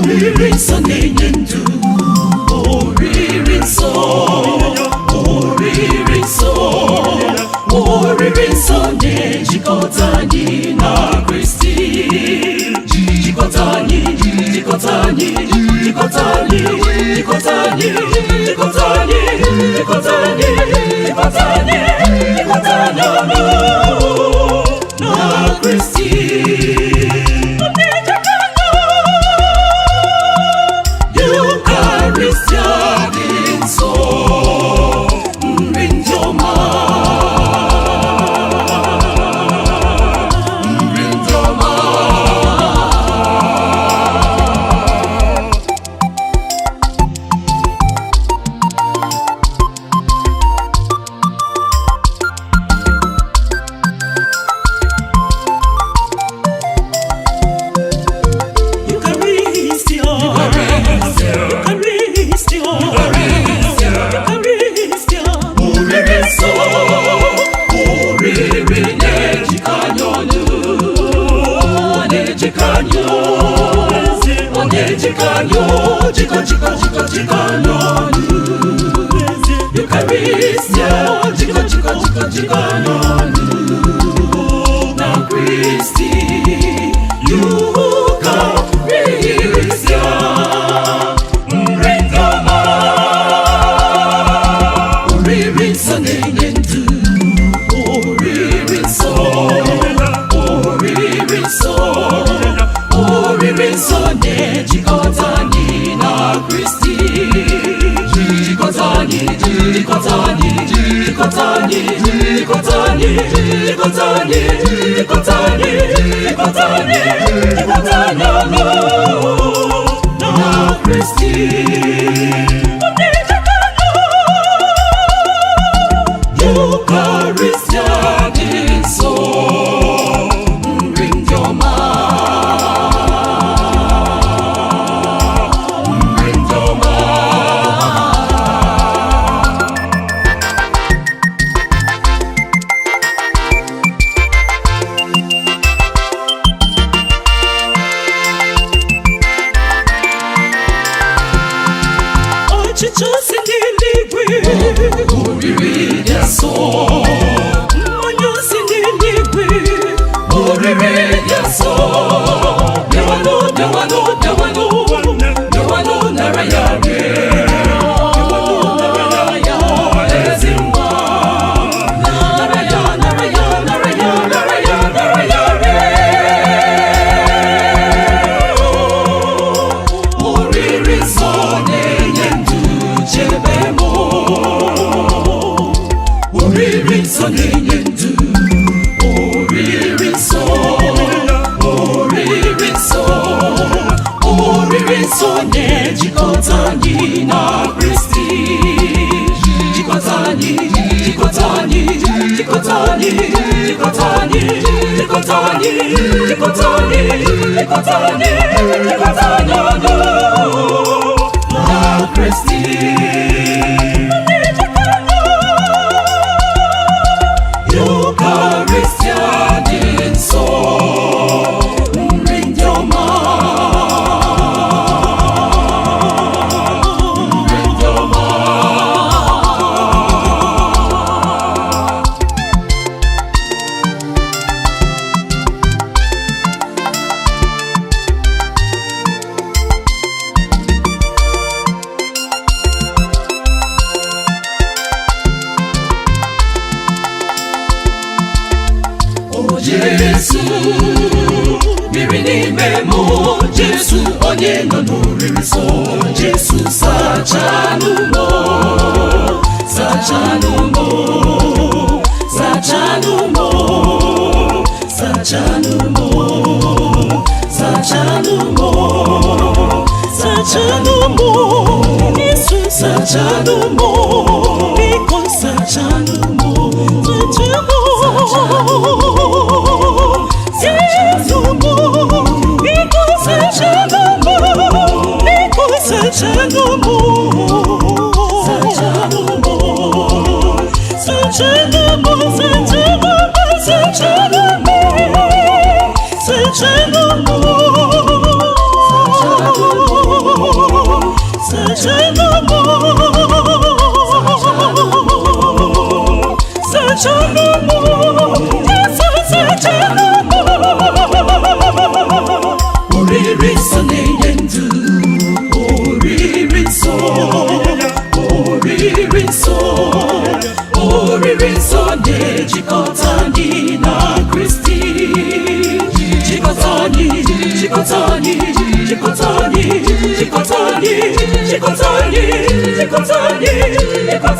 oriri nsọ na-enye ndụ, oriri nsọ, oriri nsọ, oriri nsọ na-ejikọta anyị na Kristi, jikọta anyị, jikọta anyị, jikọta anyị, jikọta anyị, jikọta anyị, jikọta anyị, jikọta anyị, jikọta anyị ọnụ na Kristi. Eukarịstịa dị nsọ, nri ndị ọma, nri ndị ọma. Na Kristi, Eukarịstịa, nri ndị ọma, oriri nsọ na-enye ndụ, oriri nsọ, oriri nsọ, oriri nsọ na-ejikọta anyị na Kristi, jikọta anyị, jikọta anyị, jikọta anyị, jikọta anyị, jikọta anyị, jikọta anyị, jikọta anyị, jikọta anyị ọnụ na Kristi. Eukarịstịa dị nsọ, nri ndị ọma, nri ndị ọma. Ọchịchọ si n'eluigwe, oriri dị nsọ, mmanya si n'eluigwe, oriri dị nsọ. Bịawanụ, bịawanụ, bịawanụ, bịawanụ nara ya rie, bịawanụ nara ya ezi nwa, nara ya, nara ya, nara ya, nara ya, nara ya rie. Oriri nsọ na-enye ndụ, chebe m. Oriri nsọ na-enye ndụ, oriri nsọ, oriri nsọ, oriri nsọ na-ejikọta anyị na Kristi, jikọta anyị, jikọta anyị, jikọta anyị, jikọta anyị, jikọta anyị, jikọta anyị, jikọta anyị, jikọta anyị ọnụ na Kristi. Eukarịstịa dị nsọ, nri ndị ọma, nri ndị ọma. Jesu biri n'ime m, Jesu onye nọ n'oriri nsọ, Jesu sachanụ m, sachanụ m, sachanụ m, sachanụ m, sachanụ m, sachanụ m, Jesu sachanụ m, biko sachanụ m, sachanụ m. Search chikotani, chikotani, chikotani, chikotani.